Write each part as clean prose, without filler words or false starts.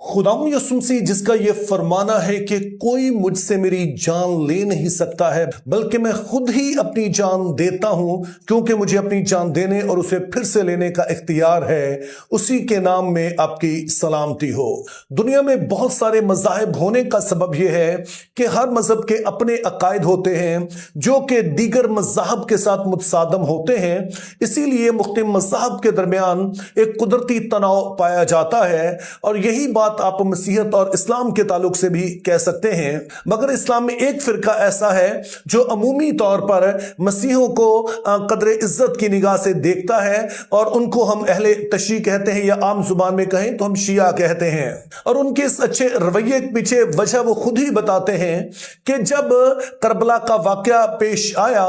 खुदावंद यीशु मसीह जिसका ये फरमाना है कि कोई मुझसे मेरी जान ले नहीं सकता है बल्कि मैं खुद ही अपनी जान देता हूं क्योंकि मुझे अपनी जान देने और उसे फिर से लेने का इख्तियार है, उसी के नाम में आपकी सलामती हो। दुनिया में बहुत सारे मज़ाहिब होने का सबब यह है कि हर मज़हब के अपने अकायद होते हैं जो कि दीगर मज़ाहब के साथ मुतसादम होते हैं। इसीलिए मुख्तलिफ मज़ाहब के दरमियान एक कुदरती तनाव पाया जाता है और यही बात आप मसीहत और इस्लाम के ताल्लुक से भी कह सकते हैं। मगर इस्लाम में एक फिरका ऐसा है जो अमूमी तौर पर मसीहों को कदर इज्जत की निगाह से देखता है और उनको हम अहले तशरीह कहते हैं या आम जुबान में कहें तो हम शिया कहते हैं। और उनके इस अच्छे रवैये के पीछे वजह वो खुद ही बताते हैं कि जब करबला का वाकया पेश आया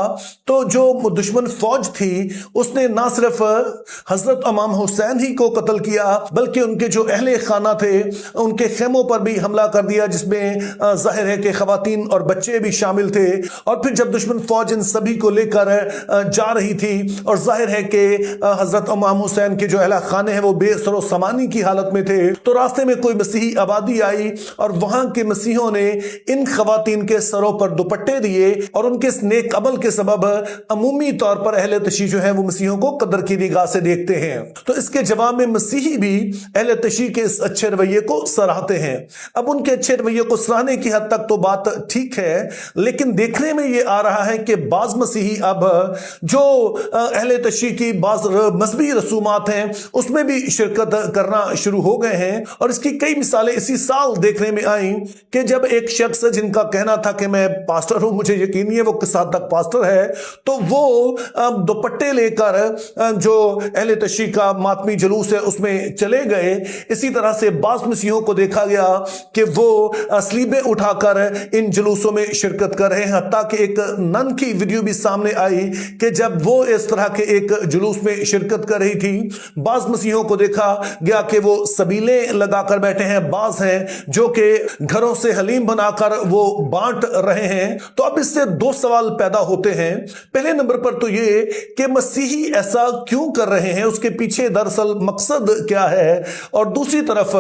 तो जो दुश्मन फौज थी उसने ना सिर्फ हजरत इमाम हुसैन ही को कत्ल किया बल्कि उनके जो अहले खाना थे उनके खेमों पर भी हमला कर दिया, जिसमें जाहिर है कि खवातीन और बच्चे भी शामिल थे। और फिर जब दुश्मन फौज इन सभी को लेकर जा रही थी और जाहिर है कि हजरत इमाम हुसैन के जो अहला खाने हैं वो बेसरो समानी की हालत में थे, तो रास्ते में कोई मसीही आबादी आई और वहां के मसीहों ने इन खवातीन के सरों पर दुपट्टे दिए और उनके इस नेक अमल के सबब अमूमी तौर पर अहले तशरीह जो है वो मसीहों को कदर की निगाह से देखते हैं। तो इसके जवाब में मसीही भी अहले तशरीह के इस अच्छे रवैये को सराहते हैं। अब उनके अच्छे रवैये को सराहने की हद तक तो बात ठीक है, लेकिन देखने में यह आ रहा है कि बाज मसीही अब जो अहले तशरीह की बाज मजहबी रसूमात हैं उसमें भी शिरकत करना शुरू हो गए हैं। और इसकी कई मिसालें इसी साल देखने में आई कि जब एक शख्स जिनका कहना था कि मैं पास्टर हूं, मुझे यकीन नहीं है वो किस हद तक पास्टर है, तो वो दुपट्टे लेकर जो अहले तशरीह का मातमी जुलूस है उसमें चले गए। इसी तरह से बाज मसीहों को देखा गया कि वो स्लीबें उठाकर इन जुलूसों में शिरकत कर रहे हैं। हत्ता कि एक नन की वीडियो भी सामने आई कि जब वो इस तरह के एक जुलूस में शिरकत कर रही थी, बाज मसीहों को देखा गया कि वो सबीलें लगाकर बैठे हैं, बाज हैं जो कि घरों से हलीम बनाकर वो बांट रहे हैं। तो अब इससे दो सवाल पैदा होते हैं। पहले नंबर पर तो ये कि मसीही ऐसा क्यों कर रहे हैं, उसके पीछे दरअसल मकसद क्या है, और दूसरी तरफ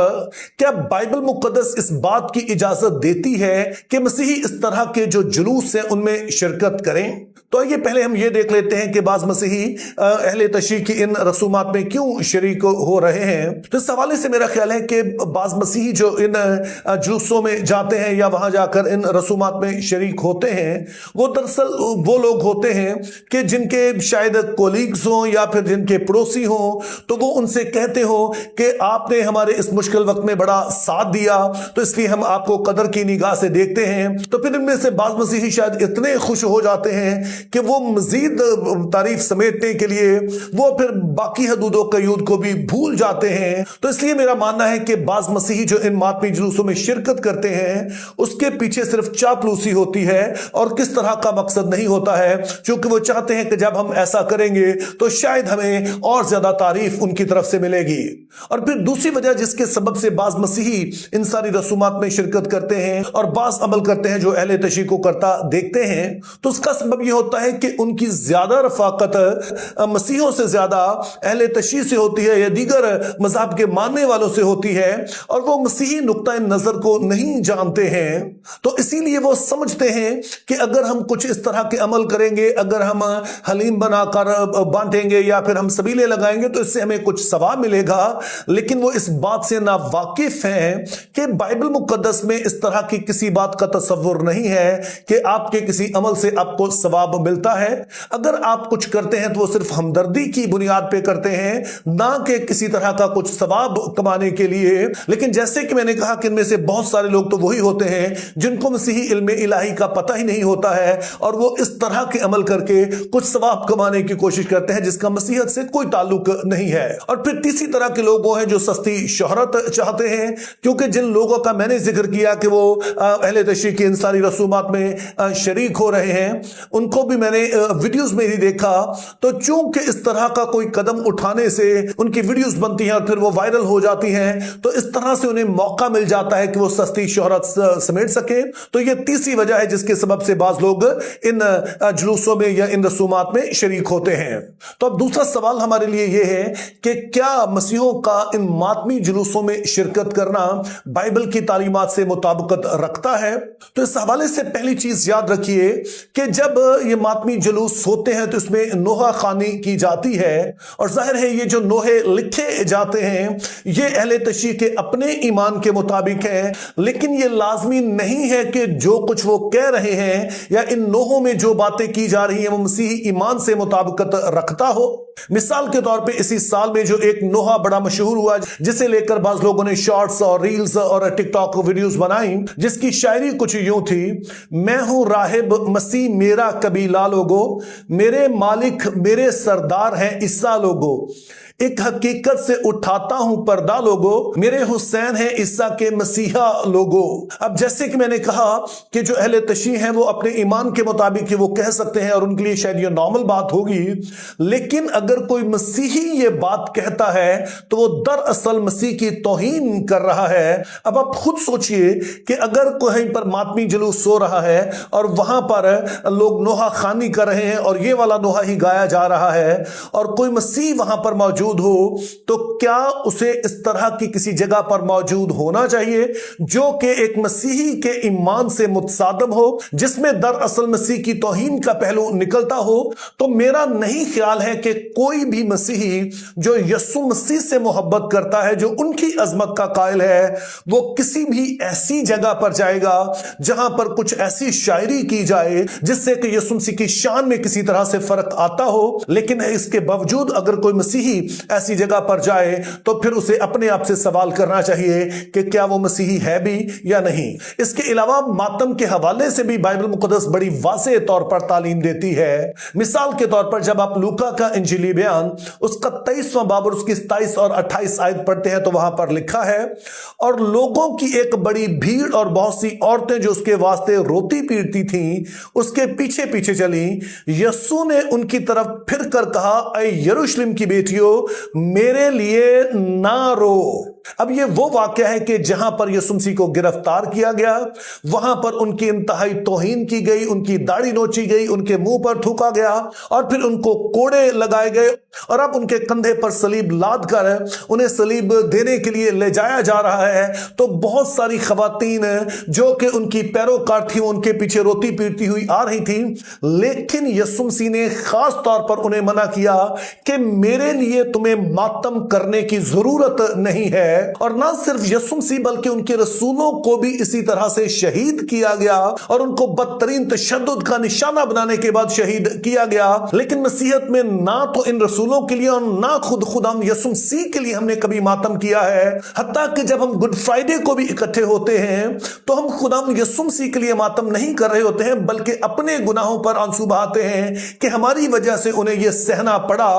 क्या बाइबल मुकद्दस इस बात की इजाजत देती है कि मसीही इस तरह के जो जुलूस हैं उनमें शिरकत करें। तो आइए पहले हम ये देख लेते हैं कि बाज मसीही अहले तशरीह की इन रसूमात में क्यों शरीक हो रहे हैं। तो इस हवाले से मेरा ख्याल है कि बाज मसीही जो इन जुलूसों में जाते हैं या वहां जाकर इन रसूमात में शरीक होते हैं वो दरअसल वो लोग होते हैं कि जिनके शायद कोलीग्स हों या फिर जिनके पड़ोसी हों, तो वो उनसे कहते हो कि आपने हमारे इस मुश्किल वक्त में बड़ा साथ दिया तो इसलिए हम आपको कदर की निगाह से देखते हैं। तो फिर इनमें से बाज मसीही शायद इतने खुश हो जाते हैं कि वो मजीद तारीफ समेटने के लिए वो फिर बाकी हदूदों कयूद को भी भूल जाते हैं। तो इसलिए मेरा मानना है कि बाज मसीही जो इन मातमी जुलूसों में शिरकत करते हैं उसके पीछे सिर्फ चापलूसी होती है और किस तरह का मकसद नहीं होता है, क्योंकि वो चाहते हैं कि जब हम ऐसा करेंगे तो शायद हमें और ज्यादा तारीफ उनकी तरफ से मिलेगी। और फिर दूसरी वजह जिसके सबब से बाज मसीही इन सारी रसूमात में शिरकत करते हैं और बाज अमल करते हैं जो अहले तशरीह को करता देखते हैं, तो उसका सबब यह होता है कि उनकी ज्यादा रफाकत मसीहों से ज्यादा अहले तशरीह से होती है या दीगर मजहब के मानने वालों से होती है, और वो मसीही नुक्ता नजर को नहीं जानते हैं। तो इसीलिए वो समझते हैं कि अगर हम कुछ इस तरह के अमल करेंगे, अगर हम हलीम बनाकर बांटेंगे या फिर हम सबीले लगाएंगे तो इससे हमें कुछ सवाब मिलेगा। लेकिन वो इस बात से ना वाकिफ हैं कि बाइबल मुकद्दस में इस तरह की किसी बात का तसव्वुर नहीं है कि आपके किसी अमल से आपको सवाब मिलता है। अगर आप कुछ करते हैं तो वो सिर्फ हमदर्दी की बुनियाद पे करते हैं, ना कि किसी तरह का कुछ सवाब कमाने के लिए। लेकिन जैसे कि मैंने कहा कि इनमें से बहुत सारे लोग तो वही होते हैं जिनको मसीही इल्मे इलाही का पता ही नहीं होता है और वो इस तरह के अमल करके कुछ सवाब कमाने की कोशिश करते हैं जिसका मसीहत से कोई ताल्लुक नहीं है। और फिर तीसरी तरह के लोग वो हैं जो सस्ती शोहरत चाहते हैं, क्योंकि जिन लोगों का मैंने जिक्र किया कि वो अहले तशरीह की इन सारी रसूमात में शरीक हो रहे हैं उनको भी मैंने वीडियोस में ही देखा। तो चूंकि इस तरह का कोई कदम उठाने से उनकी वीडियोस बनती हैं और फिर वो वायरल हो जाती हैं, तो इस तरह से उन्हें मौका मिल जाता है कि वो सस्ती शोहरत समेट सके। तो ये तीसरी वजह है जिसके सबब से बाज लोग इन जुलूसों में या इन रसूमात में शरीक होते हैं। तो अब दूसरा सवाल हमारे लिए यह है कि क्या मसीहों का इन मातमी जुलूसों में शिरकत करना बाइबल की तालीमात से मुताबिकत रखता है? तो इस हवाले से पहली चीज याद रखिए कि जब ये मातमी जुलूस होते हैं तो इसमें नोहा खानी की जाती है, और जाहिर है ये जो नोहे लिखे जाते हैं ये अहले तशरीह के अपने ईमान के मुताबिक है, लेकिन ये लाजमी नहीं है कि जो कुछ वो कह रहे हैं या इन नोहों में जो बातें की जा रही हैं वो मसीही ईमान से मुताबिकत रखता हो। मिसाल के तौर पे इसी साल में जो एक नोहा बड़ा मशहूर हुआ, जिसे लेकर बाज लोगों ने शॉर्ट्स और रील्स और टिकटॉक वीडियोस बनाई, जिसकी शायरी कुछ यूं थी, मैं हूं राहिब मसीह मेरा कबीला लोगो, मेरे मालिक मेरे सरदार हैं ईसा लोगो, एक हकीकत से उठाता हूं पर्दा लोगो, मेरे हुसैन हैं ईसा के मसीहा लोगो। अब जैसे कि मैंने कहा कि जो अहले तशरीह हैं वो अपने ईमान के मुताबिक ही वो कह सकते हैं और उनके लिए शायद ये नॉर्मल बात होगी, लेकिन अगर कोई मसीही ये बात कहता है तो वो दरअसल मसीह की तौहीन कर रहा है। अब आप खुद सोचिए कि अगर कहीं पर मातमी जुलूस हो रहा है और वहां पर लोग नोहा खानी कर रहे हैं और ये वाला नोहा ही गाया जा रहा है और कोई मसीह वहां पर मौजूद हो, तो क्या उसे इस तरह की किसी जगह पर मौजूद होना चाहिए जो कि एक मसीही के ईमान से मुतसादम हो, जिसमें दरअसल मसीह की तौहीन का पहलू निकलता हो? तो मेरा नहीं ख्याल है कि कोई भी मसीही जो यीशु मसीह से मोहब्बत करता है, जो उनकी अजमत का कायल है, वो किसी भी ऐसी जगह पर जाएगा जहां पर कुछ ऐसी शायरी की जाए जिससे कि यीशु मसीह की शान में किसी तरह से फर्क आता हो। लेकिन इसके बावजूद अगर कोई मसीही ऐसी जगह पर जाए तो फिर उसे अपने आप से सवाल करना चाहिए कि क्या वो मसीही है भी या नहीं। इसके अलावा मातम के हवाले से भी बाइबल मुकद्दस बड़ी वाज़ेह तौर पर तालीम देती है। मिसाल के तौर पर जब आप लूका का इंजीली बयान उसका 23वां बाब और उसकी 27 और 28 आयत पढ़ते हैं तो वहां पर लिखा है, और लोगों की एक बड़ी भीड़ और बहुत सी औरतें जो उसके वास्ते रोती पीटती थीं उसके पीछे पीछे चली। यीशु ने उनकी तरफ फिर कर कहा, ऐ यरूशलेम की बेटियों मेरे लिए ना रो। अब ये वो वाकया है कि जहां पर यीशु मसीह को गिरफ्तार किया गया, वहां पर उनकी इंतहाई तौहीन की गई, उनकी दाढ़ी नोची गई, उनके मुंह पर थूका गया और फिर उनको कोड़े लगाए गए और अब उनके कंधे पर सलीब लाद कर उन्हें सलीब देने के लिए ले जाया जा रहा है। तो बहुत सारी खवातीन जो कि उनकी पैरोकार थी उनके पीछे रोती पीटती हुई आ रही थी, लेकिन यीशु मसीह ने खास तौर पर उन्हें मना किया कि मेरे लिए तुम्हें मातम करने की जरूरत नहीं है। और ना सिर्फ यीशु मसीह बल्कि उनके रसूलों को भी इसी तरह से शहीद किया गया और उनको बदतरीन तशद्दुद का निशाना बनाने के बाद शहीद किया गया। लेकिन मसीहत में ना तो इन रसूलों के लिए और ना खुद हम यीशु मसीह के लिए हमने कभी मातम किया है। हत्ता कि जब हम गुड फ्राइडे को भी इकट्ठे होते हैं तो हम खुदाम यीशु मसीह के लिए मातम नहीं कर रहे होते हैं, बल्कि अपने गुनाहों पर आंसू बहाते हैं कि हमारी वजह से उन्हें यह सहना पड़ा।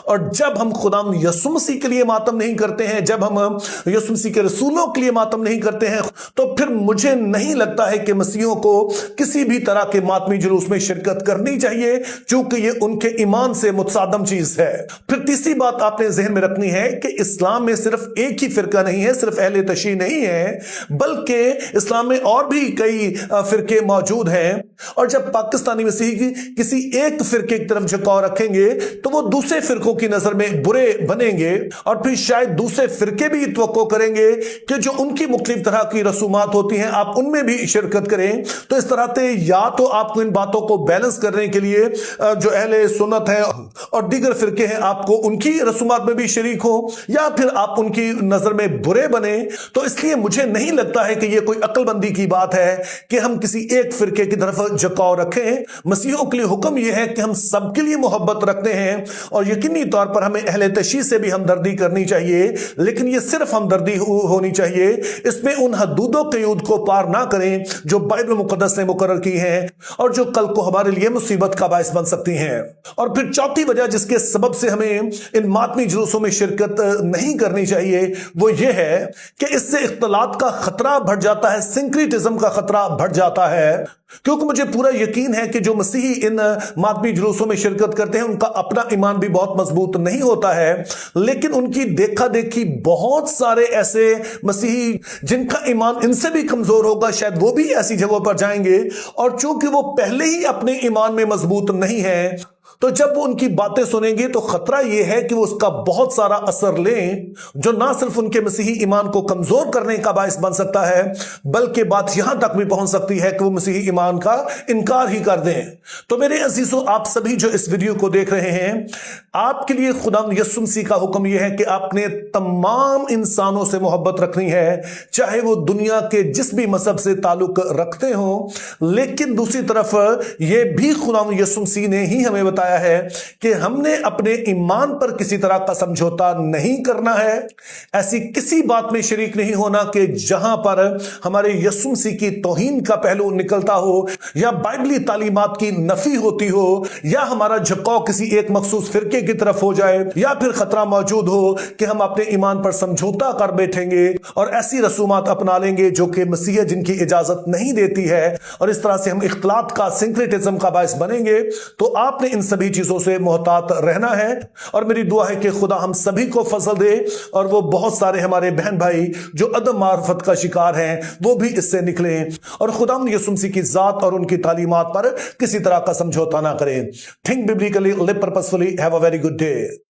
और जब हम खुदाम यीशु मसीह के लिए मातम नहीं करते हैं, जब हम यीशु मसीह के रसूलों के लिए मातम नहीं करते हैं, तो फिर मुझे नहीं लगता है कि मसीहियों को किसी भी तरह के मातमी जुलूस में शिरकत करनी चाहिए, क्योंकि ये उनके ईमान से मुतसादम चीज है। फिर तीसरी बात आपने जहन में रखनी है कि इस्लाम में सिर्फ एक ही फिरका नहीं है, सिर्फ अहले तशरीह नहीं है, बल्कि इस्लाम में और भी कई फिरके मौजूद हैं। और जब पाकिस्तानी मसीही किसी एक फिरके की तरफ झुकाव रखेंगे तो वो दूसरे फिरकों की नजर में बुरे बनेंगे और फिर शायद दूसरे फिरके भी तवक्को करेंगे कि जो उनकी मुख्तलिफ तरह की रसूमात होती हैं आप उनमें भी शिरकत करें। तो इस तरह से या तो आपको इन बातों को बैलेंस करने के लिए जो अहले सुन्नत है और दीगर फिरके हैं आपको उनकी रसूमात में भी शरीक हो, या फिर आप उनकी नजर में बुरे बने। तो इसलिए मुझे नहीं लगता है कि यह कोई अक्लबंदी की बात है कि हम किसी एक फिरके की तरफ झुकाव रखें। मसीहों के लिए हुक्म यह है कि हम सबके लिए मोहब्बत रखते हैं और यकीनी तौर पर हमें अहले तशरीह से भी हमदर्दी करनी चाहिए, लेकिन यह सिर्फ हमदर्दी होनी चाहिए, इसमें उन हदूदों के यूद को पार ना करें जो बाइबल मुकद्दस ने मुकर्रर की हैं और जो कल को हमारे लिए मुसीबत का बायस बन सकती हैं। और फिर चौथी वजह जिसके सबब से हमें इन मातमी जुलूसों में शिरकत नहीं करनी चाहिए वो ये है कि इससे इख्तलात का खतरा बढ़ जाता है, सिंक्रेटिज्म का खतरा बढ़ जाता है। क्योंकि मुझे पूरा यकीन है कि जो मसीही इन मातमी जुलूसों में शिरकत करते हैं उनका अपना ईमान भी बहुत मजबूत नहीं होता है, लेकिन उनकी देखा देखी बहुत सारे ऐसे मसीही जिनका ईमान इनसे भी कमजोर होगा शायद वो भी ऐसी जगहों पर जाएंगे, और चूंकि वो पहले ही अपने ईमान में मजबूत नहीं है तो जब वो उनकी बातें सुनेंगे तो खतरा यह है कि वो उसका बहुत सारा असर लें, जो ना सिर्फ उनके मसीही ईमान को कमजोर करने का बायस बन सकता है, बल्कि बात यहां तक भी पहुंच सकती है कि वो मसीही ईमान का इनकार ही कर दें। तो मेरे अजीजों, आप सभी जो इस वीडियो को देख रहे हैं, आपके लिए खुदा यीशु मसीह का हुक्म यह है कि आपने तमाम इंसानों से मोहब्बत रखनी है, चाहे वो दुनिया के जिस भी मजहब से ताल्लुक रखते हो। लेकिन दूसरी तरफ यह भी खुदा यीशु मसीह ने ही हमें बताया है कि हमने अपने ईमान पर किसी तरह का समझौता नहीं करना है। ऐसी किसी बात में शरीक नहीं होना कि जहां पर हमारे यीशु मसीह की तौहीन का पहलू निकलता हो, या बाइबली तालीमात की नफी होती हो, या हमारा झुकाव किसी एक मखसूस फिरके की तरफ हो जाए, या फिर खतरा मौजूद हो कि हम अपने ईमान पर समझौता कर बैठेंगे और ऐसी रसूमात अपना लेंगे जो कि मसीह जिनकी इजाजत नहीं देती है, और इस तरह से हम इख्तलात का, सिंक्रेटिज्म का बायस बनेंगे। तो आपने इन सभी चीजों से मोहतात रहना है, और मेरी दुआ है कि खुदा हम सभी को फजल दे, और वो बहुत सारे हमारे बहन भाई जो अदम मार्फत का शिकार हैं वो भी इससे निकलें, और खुदा यीशु मसीह की जात और उनकी तालीमात पर किसी तरह का समझौता ना करें। Think biblically, live purposefully, have a very good day.